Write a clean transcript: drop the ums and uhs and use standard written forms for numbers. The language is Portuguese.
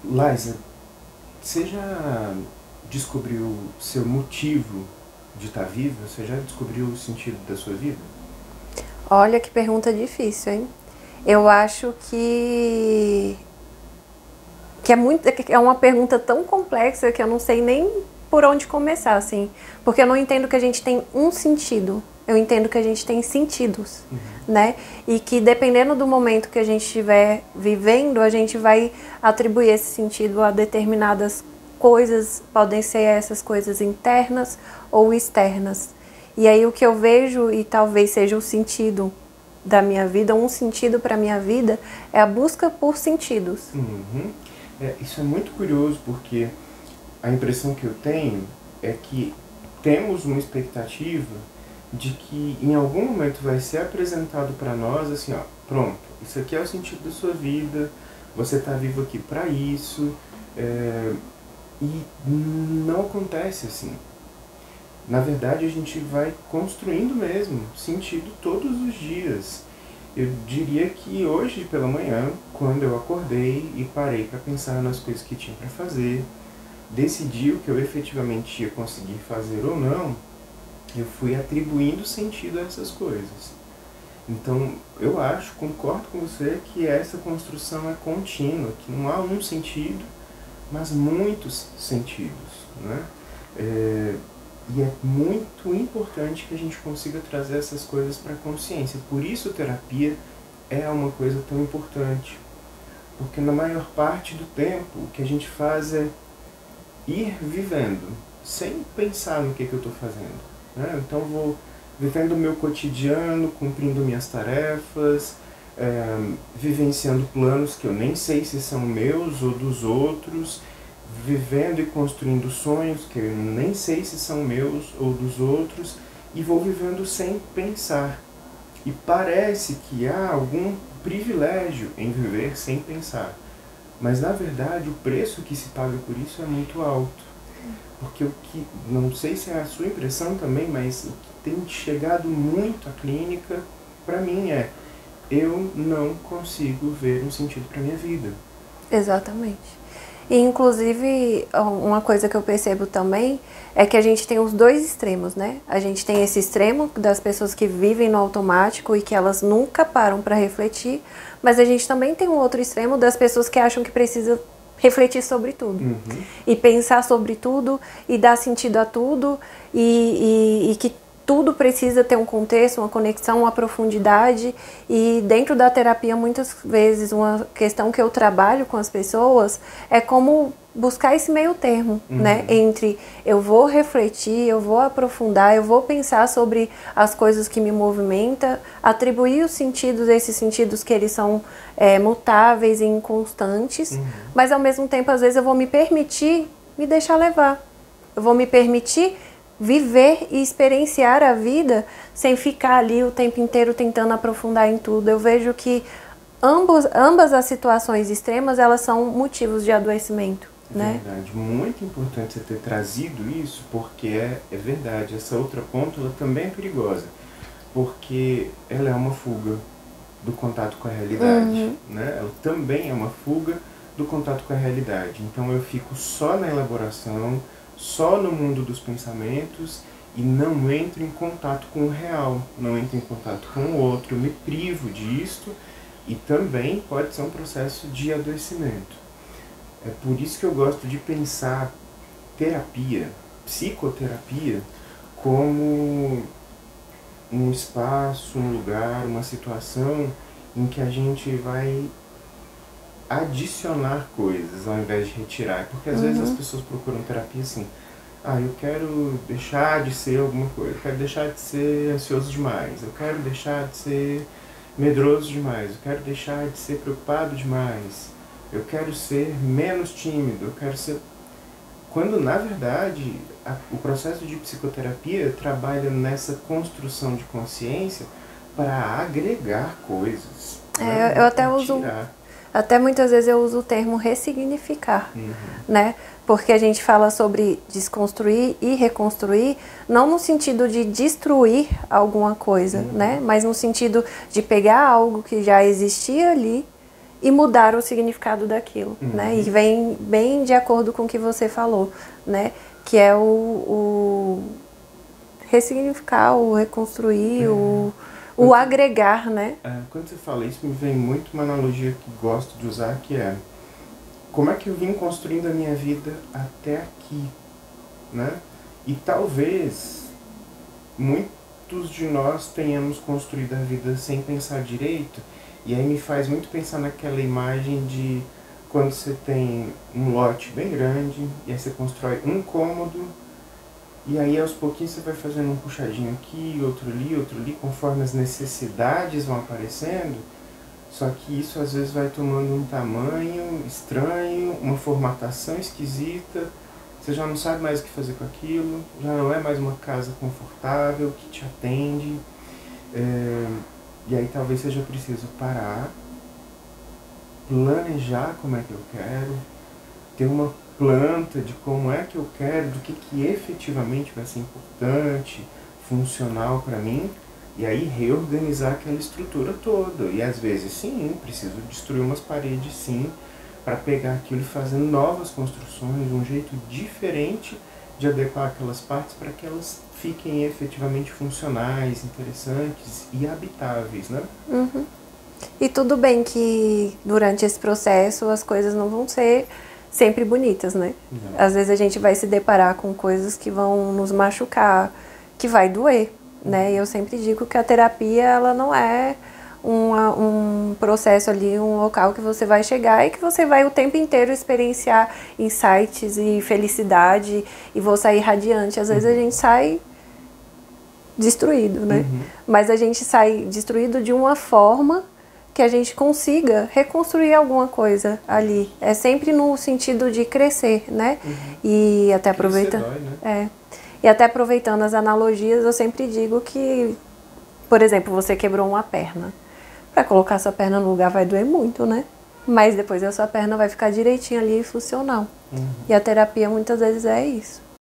Liza, você já descobriu seu motivo de estar viva? Você já descobriu o sentido da sua vida? Olha que pergunta difícil, hein? Eu acho que é uma pergunta tão complexa que eu não sei nem por onde começar, assim. Porque eu não entendo que a gente tem um sentido. Eu entendo que a gente tem sentidos, né? E que dependendo do momento que a gente estiver vivendo, a gente vai atribuir esse sentido a determinadas coisas, podem ser essas coisas internas ou externas. E aí o que eu vejo, e talvez seja o sentido da minha vida, um sentido para a minha vida, é a busca por sentidos. Uhum. Isso é muito curioso porque a impressão que eu tenho é que temos uma expectativa de que em algum momento vai ser apresentado para nós assim, ó, pronto, isso aqui é o sentido da sua vida, você está vivo aqui para isso, e não acontece assim. Na verdade, a gente vai construindo mesmo sentido todos os dias. Eu diria que hoje pela manhã, quando eu acordei e parei para pensar nas coisas que tinha para fazer, decidi o que eu efetivamente ia conseguir fazer ou não, eu fui atribuindo sentido a essas coisas. Então, eu acho, concordo com você, que essa construção é contínua, que não há um sentido, mas muitos sentidos, né? E é muito importante que a gente consiga trazer essas coisas para a consciência. Por isso, terapia é uma coisa tão importante. Porque na maior parte do tempo, o que a gente faz é ir vivendo, sem pensar no que eu estou fazendo, né? Então, vou vivendo o meu cotidiano, cumprindo minhas tarefas, vivenciando planos que eu nem sei se são meus ou dos outros, vivendo e construindo sonhos que eu nem sei se são meus ou dos outros, e vou vivendo sem pensar. E parece que há algum privilégio em viver sem pensar. Mas na verdade o preço que se paga por isso é muito alto. Porque o que, não sei se é a sua impressão também, mas o que tem chegado muito à clínica, para mim eu não consigo ver um sentido para minha vida. Exatamente. E, inclusive, uma coisa que eu percebo também é que a gente tem os dois extremos, né? A gente tem esse extremo das pessoas que vivem no automático e que elas nunca param para refletir, mas a gente também tem um outro extremo das pessoas que acham que precisa refletir sobre tudo. E pensar sobre tudo e dar sentido a tudo e que tudo precisa ter um contexto, uma conexão, uma profundidade. E dentro da terapia, muitas vezes, uma questão que eu trabalho com as pessoas é como buscar esse meio termo, né? Entre eu vou refletir, eu vou aprofundar, eu vou pensar sobre as coisas que me movimentam, atribuir os sentidos, esses sentidos que eles são mutáveis e inconstantes, mas ao mesmo tempo, às vezes, eu vou me permitir me deixar levar. Eu vou me permitir viver e experienciar a vida sem ficar ali o tempo inteiro tentando aprofundar em tudo. Eu vejo que ambas as situações extremas, elas são motivos de adoecimento, né? Verdade, muito importante você ter trazido isso, porque é verdade, essa outra ponta ela também é perigosa, porque ela é uma fuga do contato com a realidade, né? Ela também é uma fuga do contato com a realidade. Então eu fico só na elaboração, só no mundo dos pensamentos e não entro em contato com o real, não entro em contato com o outro, eu me privo disto e também pode ser um processo de adoecimento. É por isso que eu gosto de pensar terapia, psicoterapia, como um espaço, um lugar, uma situação em que a gente vai adicionar coisas ao invés de retirar. Porque às vezes as pessoas procuram terapia assim, eu quero deixar de ser alguma coisa, eu quero deixar de ser ansioso demais, eu quero deixar de ser medroso demais, eu quero deixar de ser preocupado demais, eu quero ser menos tímido, eu quero ser... Quando, na verdade, o processo de psicoterapia trabalha nessa construção de consciência para agregar coisas, né? Eu Não até para uso, tirar. até muitas vezes eu uso o termo ressignificar, né? Porque a gente fala sobre desconstruir e reconstruir, não no sentido de destruir alguma coisa, né? Mas no sentido de pegar algo que já existia ali e mudar o significado daquilo, né? E vem bem de acordo com o que você falou, né? Que é o ressignificar, o reconstruir, o agregar, né? Quando você fala isso, me vem muito uma analogia que gosto de usar, que é como é que eu vim construindo a minha vida até aqui, né? E talvez muitos de nós tenhamos construído a vida sem pensar direito, e aí me faz muito pensar naquela imagem de quando você tem um lote bem grande, e aí você constrói um cômodo, e aí aos pouquinhos você vai fazendo um puxadinho aqui, outro ali, conforme as necessidades vão aparecendo, só que isso às vezes vai tomando um tamanho estranho, uma formatação esquisita, você já não sabe mais o que fazer com aquilo, já não é mais uma casa confortável que te atende, e aí talvez seja preciso parar, planejar como é que eu quero, ter uma planta de como é que eu quero, do que efetivamente vai ser importante, funcional para mim, e aí reorganizar aquela estrutura toda. E às vezes sim, preciso destruir umas paredes sim, para pegar aquilo e fazer novas construções, um jeito diferente de adequar aquelas partes para que elas fiquem efetivamente funcionais, interessantes e habitáveis, né? Uhum. E tudo bem que durante esse processo as coisas não vão ser sempre bonitas, né? Não. Às vezes a gente vai se deparar com coisas que vão nos machucar, que vai doer, né? E eu sempre digo que a terapia, ela não é um processo ali, um local que você vai chegar e que você vai o tempo inteiro experienciar insights e felicidade e vou sair radiante. Às vezes a gente sai destruído, né? Mas a gente sai destruído de uma forma que a gente consiga reconstruir alguma coisa ali. É sempre no sentido de crescer, né? E até aproveitando, né? E até aproveitando as analogias, eu sempre digo que, por exemplo, você quebrou uma perna. Para colocar sua perna no lugar vai doer muito, né? Mas depois a sua perna vai ficar direitinho ali e funcional. E a terapia muitas vezes é isso.